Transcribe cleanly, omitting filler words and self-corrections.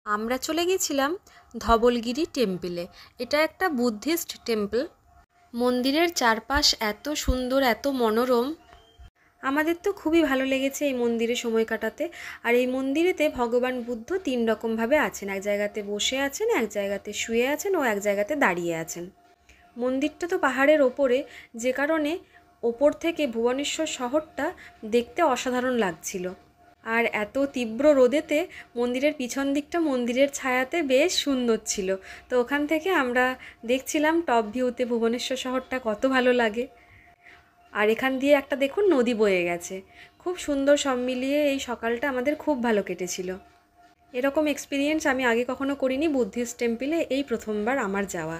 আমরা চলে গেছিলাম ধবলগিরি টেম্পলে। এটা একটা বুদ্ধিস্ট টেম্পল। মন্দিরের চারপাশ এত সুন্দর, এত মনোরম। আমাদের তো খুবই ভালো লেগেছে এই মন্দিরে সময় কাটাতে। আর এই মন্দিরেতে ভগবান বুদ্ধ 3 রকমভাবে আছেন। এক জায়গাতে বসে আছেন, এক জায়গাতে শুয়ে আছেন ও এক জায়গাতে দাঁড়িয়ে আছেন। মন্দিরটা তো পাহাড়ের ওপরে, যে কারণে ওপর থেকে ভুবনেশ্বর শহরটা দেখতে অসাধারণ লাগছিল। আর এত তীব্র রোদেতে মন্দিরের পিছন দিকটা মন্দিরের ছায়াতে বেশ সুন্দর ছিল। তো ওখান থেকে আমরা দেখছিলাম টপ ভিউতে ভুবনেশ্বর শহরটা কত ভালো লাগে। আর এখান দিয়ে একটা দেখুন নদী বয়ে গেছে। খুব সুন্দর, সব মিলিয়ে এই সকালটা আমাদের খুব ভালো কেটেছিল। এরকম এক্সপিরিয়েন্স আমি আগে কখনো করিনি বুদ্ধিস্ট টেম্পলে, এই প্রথমবার আমার যাওয়া।